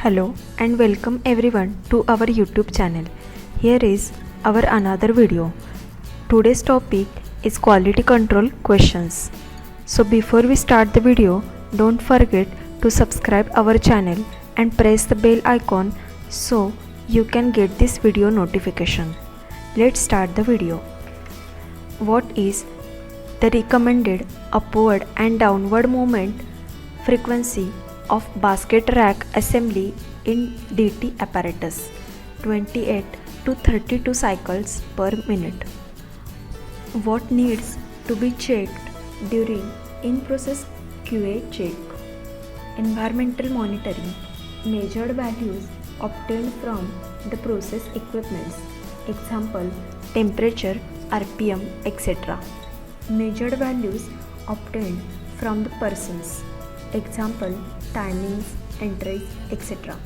Hello and welcome everyone to our YouTube channel. Here is our another video. Today's topic is quality control questions. So before we start the video, don't forget to subscribe our channel and press the bell icon so you can get this video notification. Let's start the video. What is the recommended upward and downward movement frequency of basket rack assembly in DT apparatus? 28 to 32 cycles per minute. What needs to be checked during in-process QA check? Environmental monitoring. Measured values obtained from the process equipments. Example, temperature, RPM, etc. Measured values obtained from the persons. Example, timings, entries, etc.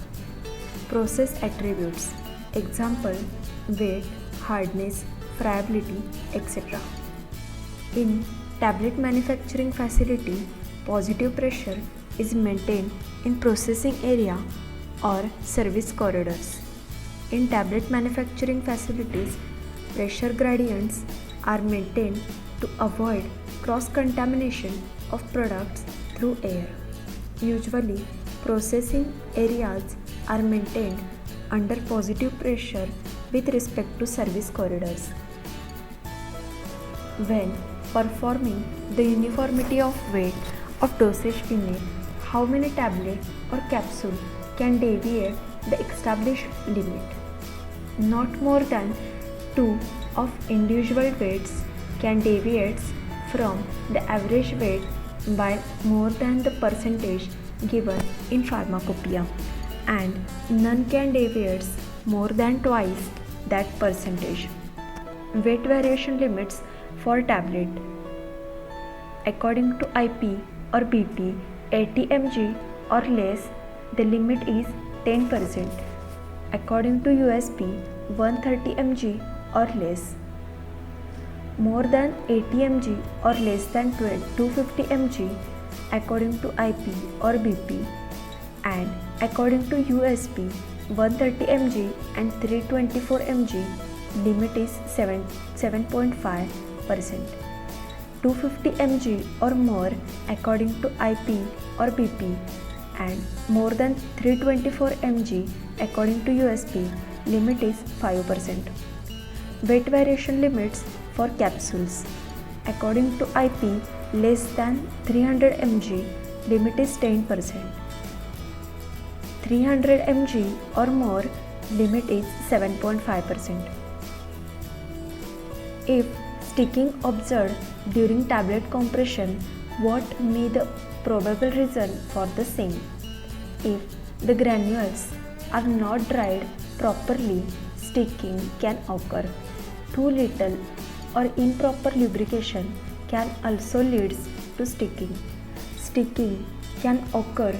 Process attributes. Example, weight, hardness, friability, etc. In tablet manufacturing facility, positive pressure is maintained in processing area or service corridors. In tablet manufacturing facilities, pressure gradients are maintained to avoid cross-contamination of products through air. Usually, processing areas are maintained under positive pressure with respect to service corridors. When performing the uniformity of weight of dosage unit, how many tablet or capsule can deviate the established limit? Not more than 2 of individual weights can deviate from the average weight by more than the percentage given in pharmacopoeia, and none can deviate more than twice that percentage. Weight variation limits for tablet. According to IP or BP, 80 mg or less, the limit is 10%. According to USP, 130 mg or less. More than 80 mg or less than 250 mg according to IP or BP, and according to USP, 130 mg and 324 mg limit is 7.5%. 250 mg or more according to IP or BP, and more than 324 mg according to USP, limit is 5%. Weight variation limits for capsules. According to IP, less than 300 mg, limit is 10%. 300 mg or more, limit is 7.5%. If sticking observed during tablet compression, what may the probable reason for the same? If the granules are not dried properly, sticking can occur. Too little or improper lubrication can also lead to sticking. Sticking can occur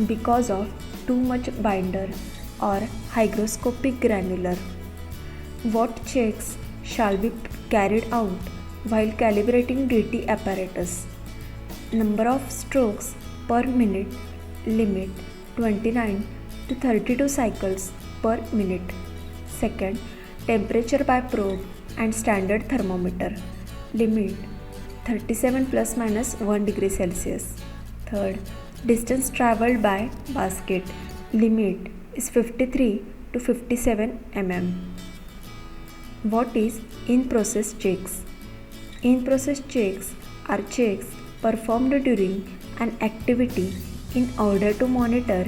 because of too much binder or hygroscopic granular. What checks shall be carried out while calibrating DT apparatus? Number of strokes per minute, limit 29 to 32 cycles per minute. Second, temperature by probe and standard thermometer, limit 37 plus minus 1 degree Celsius. Third, distance traveled by basket, limit is 53 to 57 mm. What is in-process checks? In-process checks are checks performed during an activity in order to monitor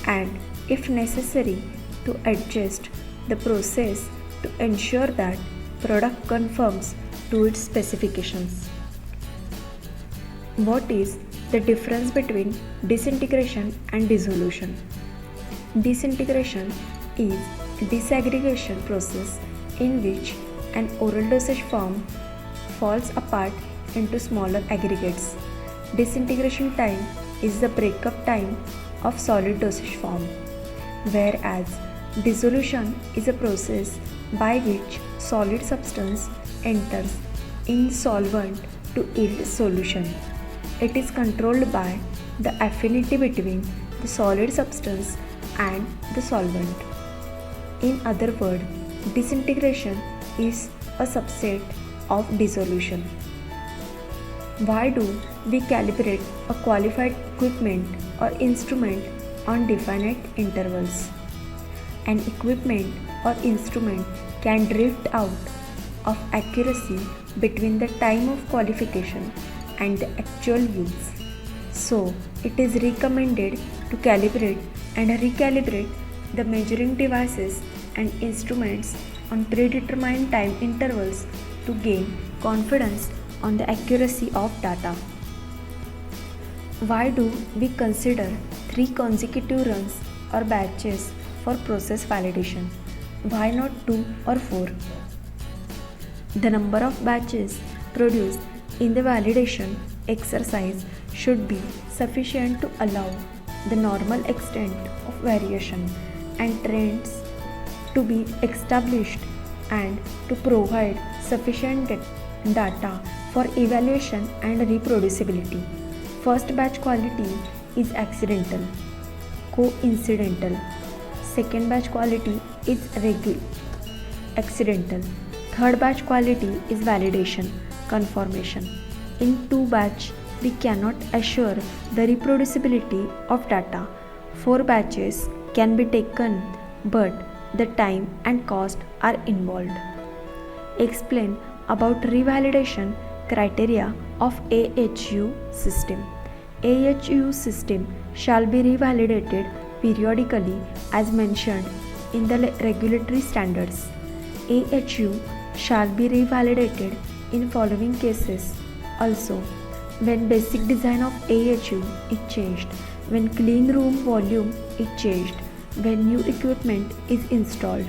and, if necessary, to adjust the process to ensure that product conforms to its specifications. What is the difference between disintegration and dissolution? Disintegration is a disaggregation process in which an oral dosage form falls apart into smaller aggregates. Disintegration time is the breakup time of solid dosage form, whereas dissolution is a process by which solid substance enters in solvent to yield solution. It is controlled by the affinity between the solid substance and the solvent. In other words, disintegration is a subset of dissolution. Why do we calibrate a qualified equipment or instrument on definite intervals? An equipment or instrument can drift out of accuracy between the time of qualification and the actual use. So, it is recommended to calibrate and recalibrate the measuring devices and instruments on predetermined time intervals to gain confidence on the accuracy of data. Why do we consider 3 consecutive runs or batches for process validation? Why not 2 or 4? The number of batches produced in the validation exercise should be sufficient to allow the normal extent of variation and trends to be established and to provide sufficient data for evaluation and reproducibility. First batch quality is accidental, coincidental. Second batch quality is accidental. Third batch quality is validation, confirmation. In 2 batch, we cannot assure the reproducibility of data. 4 batches can be taken, but the time and cost are involved. Explain about revalidation criteria of AHU system. AHU system shall be revalidated periodically as mentioned in the regulatory standards. AHU shall be revalidated in following cases also: when basic design of AHU is changed, when clean room volume is changed, when new equipment is installed,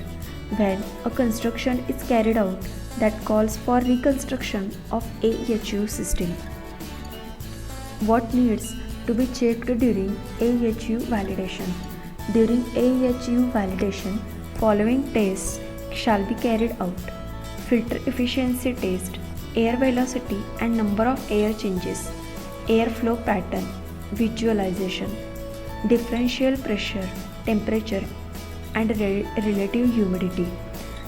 when a construction is carried out that calls for reconstruction of AHU system. What needs to be checked during AHU validation? During AHU validation, following tests shall be carried out: filter efficiency test, air velocity and number of air changes, airflow pattern, visualization, differential pressure, temperature and relative humidity,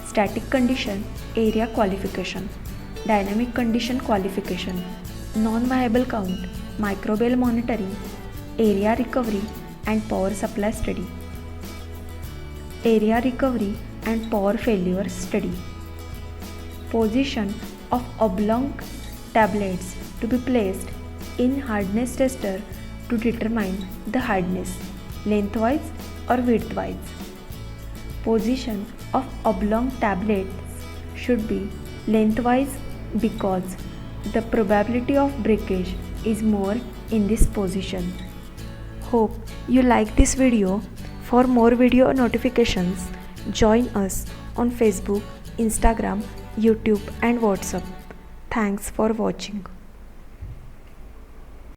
static condition area qualification, dynamic condition qualification, non-viable count, microbial monitoring, area recovery and power supply study, area recovery and power failure study. Position of oblong tablets to be placed in hardness tester to determine the hardness, lengthwise or widthwise. Position of oblong tablets should be lengthwise because the probability of breakage is more in this position. Hope you like this video. For more video notifications, join us on Facebook, Instagram, YouTube and WhatsApp. Thanks for watching.